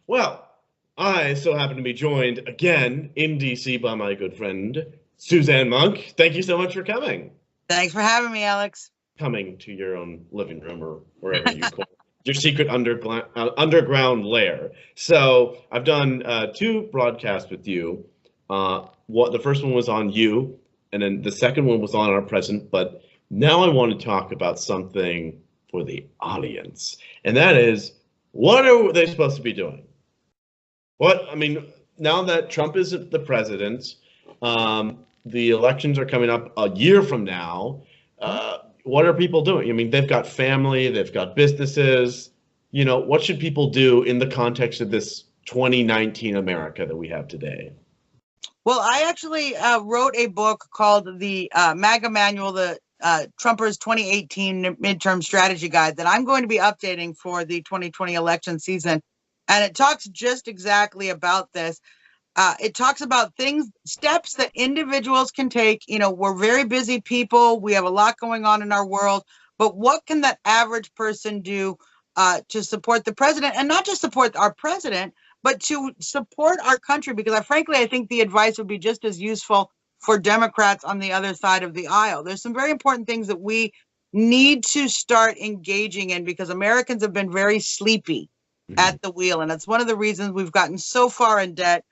Well, I so happen to be joined again in DC by my good friend Suzzanne Monk. Thank you so much for coming. Thanks for having me, Alex. Coming to your own living room or wherever you call it, your secret underground lair. So I've done two broadcasts with you. What the first one was on you, and then the second one was on our president. But now I want to talk about something for the audience, and that is, what are they supposed to be doing? Now that Trump is the president, the elections are coming up a year from now. What are people doing? I mean, they've got family, they've got businesses. What should people do in the context of this 2019 America that we have today? Well, I actually wrote a book called the MAGA Manual, the Trumpers 2018 Midterm Strategy Guide that I'm going to be updating for the 2020 election season. And it talks just exactly about this. It talks about steps that individuals can take. We're very busy people. We have a lot going on in our world. But what can that average person do to support the president, and not just support our president, but to support our country? Because I think the advice would be just as useful for Democrats on the other side of the aisle. There's some very important things that we need to start engaging in, because Americans have been very sleepy at the wheel. And that's one of the reasons we've gotten so far in debt.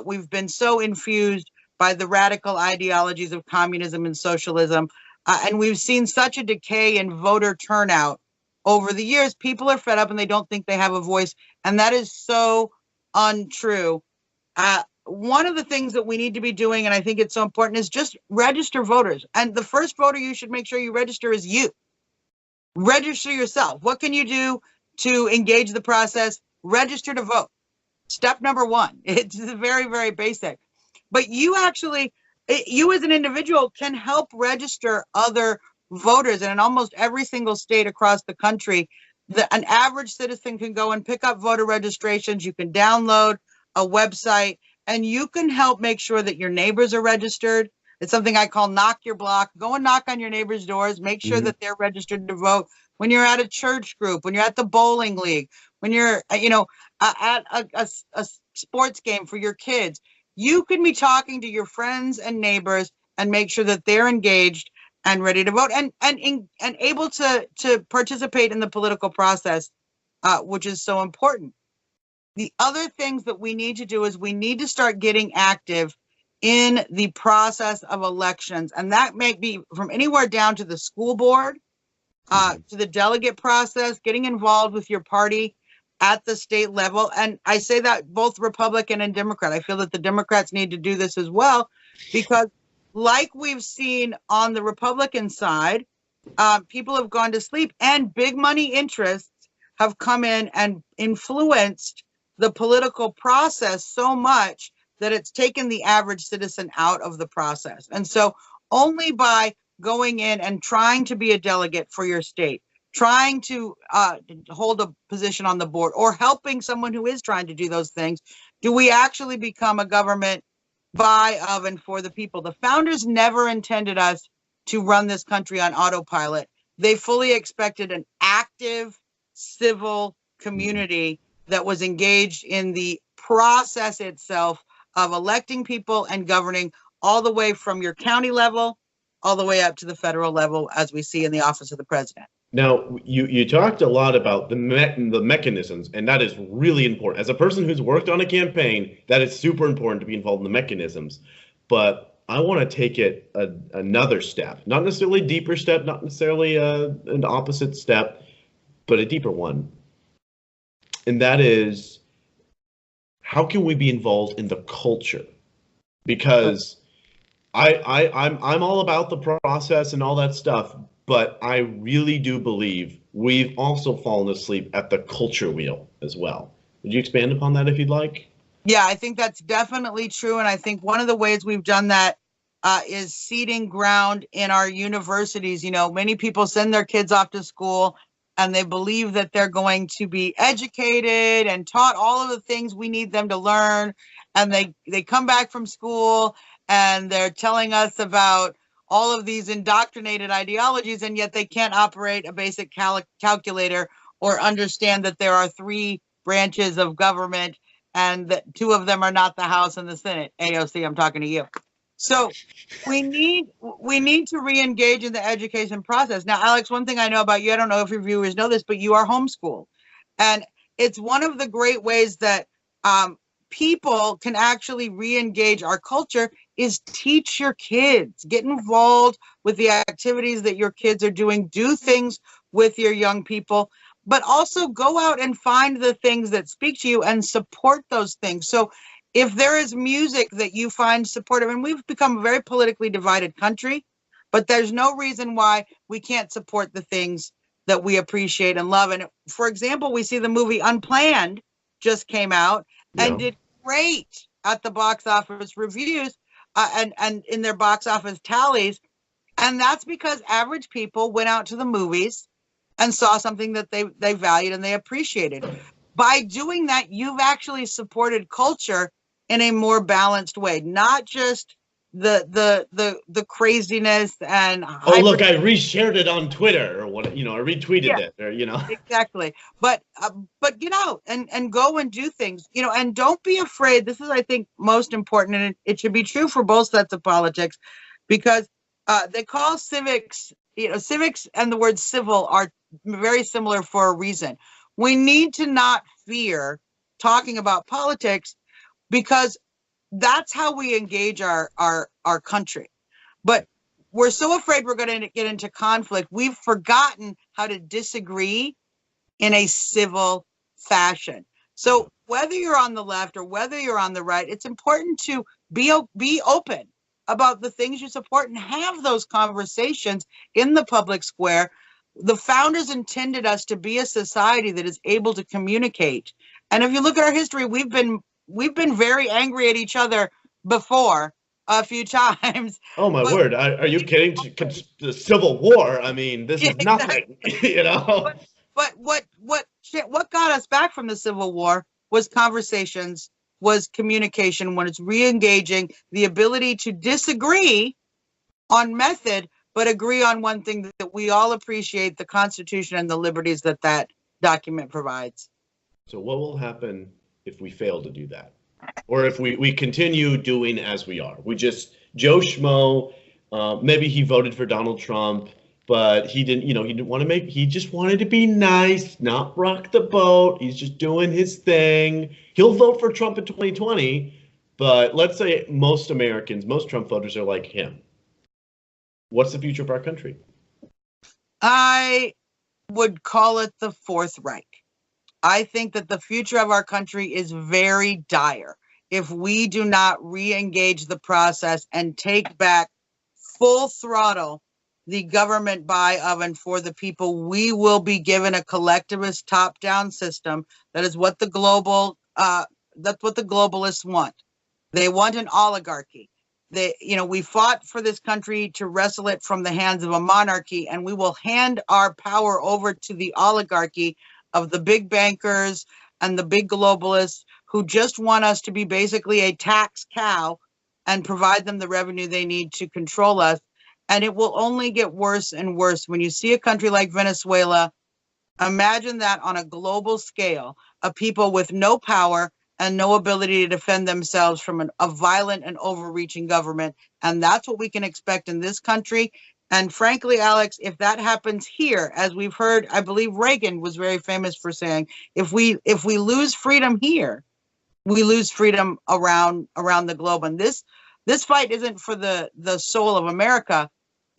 We've been so infused by the radical ideologies of communism and socialism. And we've seen such a decay in voter turnout over the years. People are fed up and they don't think they have a voice. And that is so untrue. One of the things that we need to be doing, and I think it's so important, is just register voters. And the first voter you should make sure you register is you. Register yourself. What can you do to engage the process? Register to vote. Step number one. It's very, very basic. But you as an individual can help register other voters. And in almost every single state across the country, an average citizen can go and pick up voter registrations. You can download a website, and you can help make sure that your neighbors are registered. It's something I call knock your block. Go and knock on your neighbors' doors. Make sure that they're registered to vote. When you're at a church group, when you're at the bowling league, when you're, at a sports game for your kids, you can be talking to your friends and neighbors and make sure that they're engaged and ready to vote and able to participate in the political process, which is so important. The other things that we need to do is we need to start getting active in the process of elections. And that may be from anywhere down to the school board, to the delegate process, getting involved with your party at the state level. And I say that both Republican and Democrat. I feel that the Democrats need to do this as well, because like we've seen on the Republican side, people have gone to sleep, and big money interests have come in and influenced the political process so much that it's taken the average citizen out of the process. And so only by going in and trying to be a delegate for your state, trying to hold a position on the board, or helping someone who is trying to do those things, do we actually become a government by, of, and for the people. The founders never intended us to run this country on autopilot. They fully expected an active civil community that was engaged in the process itself of electing people and governing, all the way from your county level all the way up to the federal level, as we see in the office of the president. Now, you talked a lot about the mechanisms, and that is really important. As a person who's worked on a campaign, that is super important to be involved in the mechanisms. But I want to take it another step, not necessarily a deeper step, not necessarily an opposite step, but a deeper one. And that is, how can we be involved in the culture? Because I'm all about the process and all that stuff, but I really do believe we've also fallen asleep at the culture wheel as well. Would you expand upon that if you'd like? Yeah, I think that's definitely true. And I think one of the ways we've done that is seeding ground in our universities. Many people send their kids off to school and they believe that they're going to be educated and taught all of the things we need them to learn. And they come back from school and they're telling us about all of these indoctrinated ideologies, and yet they can't operate a basic calculator or understand that there are three branches of government, and that two of them are not the House and the Senate. AOC, I'm talking to you. So we need to re-engage in the education process. Now, Alex, one thing I know about you, I don't know if your viewers know this, but you are homeschooled. And it's one of the great ways that people can actually re-engage our culture is teach your kids, get involved with the activities that your kids are doing, do things with your young people, but also go out and find the things that speak to you and support those things. So if there is music that you find supportive, and we've become a very politically divided country, but there's no reason why we can't support the things that we appreciate and love. And for example, we see the movie Unplanned just came out and did great at the box office reviews and in their box office tallies. And that's because average people went out to the movies and saw something that they valued and they appreciated. By doing that, you've actually supported culture in a more balanced way, not just the craziness and look, I reshared it on Twitter, or what, I retweeted it, or exactly. But get out and go and do things, and don't be afraid. This is, I think, most important, and it should be true for both sets of politics, because they call civics, civics and the word civil are very similar for a reason. We need to not fear talking about politics, because that's how we engage our country. But we're so afraid we're going to get into conflict. We've forgotten how to disagree in a civil fashion. So whether you're on the left or whether you're on the right, it's important to be open about the things you support and have those conversations in the public square. The founders intended us to be a society that is able to communicate. And if you look at our history, we've been very angry at each other before a few times. Oh my word! Are you kidding? The Civil War. I mean, this is nothing. But what got us back from the Civil War was conversations, was communication. When it's re-engaging, the ability to disagree on method, but agree on one thing, that we all appreciate the Constitution and the liberties that document provides. So what will happen if we fail to do that? Or if we continue doing as we are? We just, Joe Schmo, maybe he voted for Donald Trump, but he didn't want to he just wanted to be nice, not rock the boat. He's just doing his thing. He'll vote for Trump in 2020, but let's say most Americans, most Trump voters are like him. What's the future of our country? I would call it the Fourth Reich. I think that the future of our country is very dire if we do not re-engage the process and take back full throttle the government by, of, and for the people. We will be given a collectivist top-down system. That is what the globalists want. They want an oligarchy. We fought for this country to wrestle it from the hands of a monarchy, and we will hand our power over to the oligarchy of the big bankers and the big globalists who just want us to be basically a tax cow and provide them the revenue they need to control us. And it will only get worse and worse. When you see a country like Venezuela, imagine that on a global scale, a people with no power and no ability to defend themselves from a violent and overreaching government. And that's what we can expect in this country. And frankly, Alex, if that happens here, as we've heard, I believe Reagan was very famous for saying, if we lose freedom here, we lose freedom around the globe. And this fight isn't for the soul of America.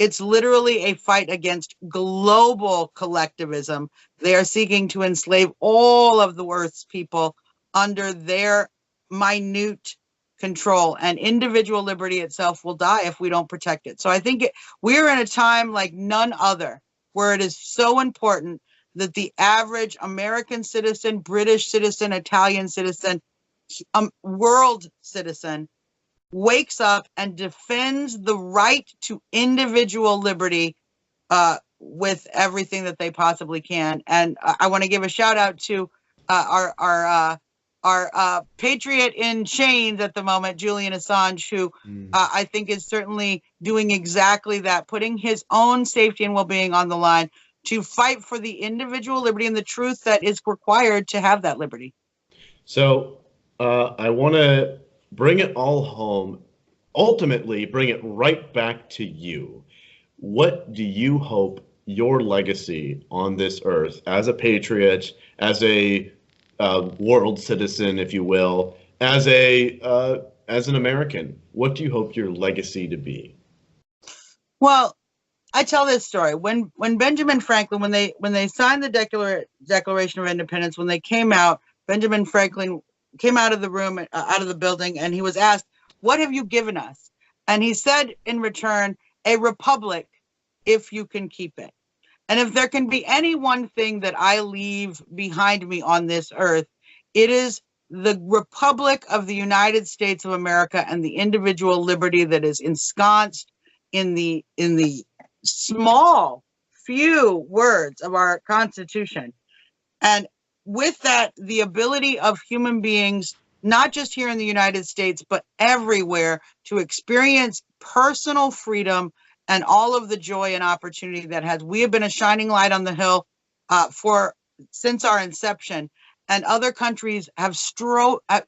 It's literally a fight against global collectivism. They are seeking to enslave all of the Earth's people under their minute control, and individual liberty itself will die if we don't protect it. So I think we're in a time like none other, where it is so important that the average American citizen, British citizen, Italian citizen, world citizen wakes up and defends the right to individual liberty with everything that they possibly can. And I want to give a shout out to our patriot in chains at the moment, Julian Assange, who I think is certainly doing exactly that, putting his own safety and well-being on the line to fight for the individual liberty and the truth that is required to have that liberty. So I want to bring it all home, ultimately bring it right back to you. What do you hope your legacy on this earth, as a patriot, as a world citizen, if you will, as an American, what do you hope your legacy to be? Well, I tell this story when Benjamin Franklin, when they signed the Declaration of Independence, when they came out, Benjamin Franklin came out of the room, out of the building, and he was asked, "What have you given us?" And he said in return, "A republic, if you can keep it." And if there can be any one thing that I leave behind me on this earth, it is the Republic of the United States of America and the individual liberty that is ensconced in the small few words of our Constitution. And with that, the ability of human beings, not just here in the United States, but everywhere, to experience personal freedom and all of the joy and opportunity that has. We have been a shining light on the hill for since our inception, and other countries have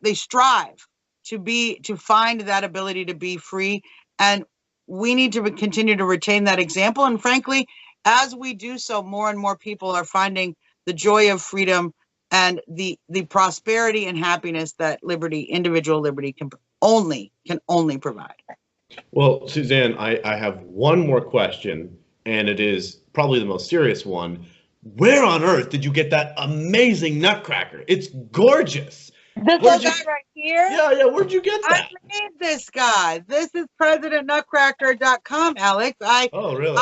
they strive to find that ability to be free, and we need to continue to retain that example. And frankly, as we do so, more and more people are finding the joy of freedom and the prosperity and happiness that liberty, individual liberty, can only provide. Well, Suzzanne, I have one more question, and it is probably the most serious one. Where on earth did you get that amazing nutcracker? It's gorgeous. This little guy right here? Yeah, where'd you get that? I made this guy. This is presidentnutcracker.com, Alex. Oh, really?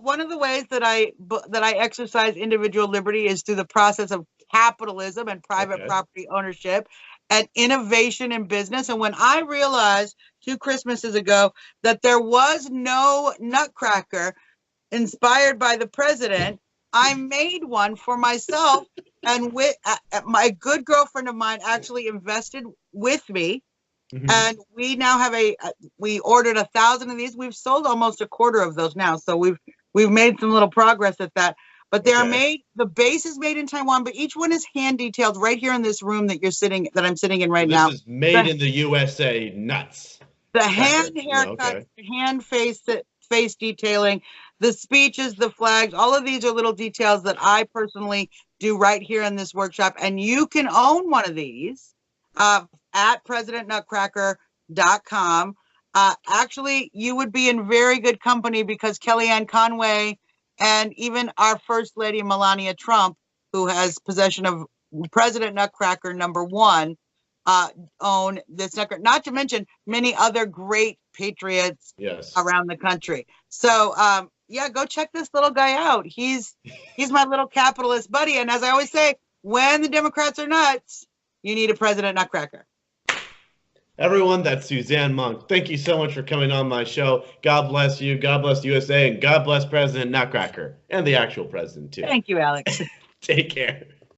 One of the ways that I exercise individual liberty is through the process of capitalism and private property ownership and innovation in business. And when I realized 2 Christmases ago that there was no nutcracker inspired by the president, I made one for myself. And with my good girlfriend of mine actually invested with me. Mm-hmm. And we now have we ordered 1,000 of these. We've sold almost a quarter of those now. So we've made some little progress at that. But they are made, the base is made in Taiwan, but each one is hand detailed right here in this room that I'm sitting in right now. This is made in the USA, nuts. The hand haircut, hand face detailing, the speeches, the flags, all of these are little details that I personally do right here in this workshop. And you can own one of these at presidentnutcracker.com. Actually, you would be in very good company because Kellyanne Conway and even our First Lady Melania Trump, who has possession of President Nutcracker #1, own this nutcracker, not to mention many other great patriots around the country. So yeah, go check this little guy out. He's my little capitalist buddy. And as I always say, when the Democrats are nuts, you need a President Nutcracker. Everyone, that's Suzzanne Monk. Thank you so much for coming on my show. God bless you. God bless USA. And God bless President Nutcracker. And the actual president, too. Thank you, Alex. Take care.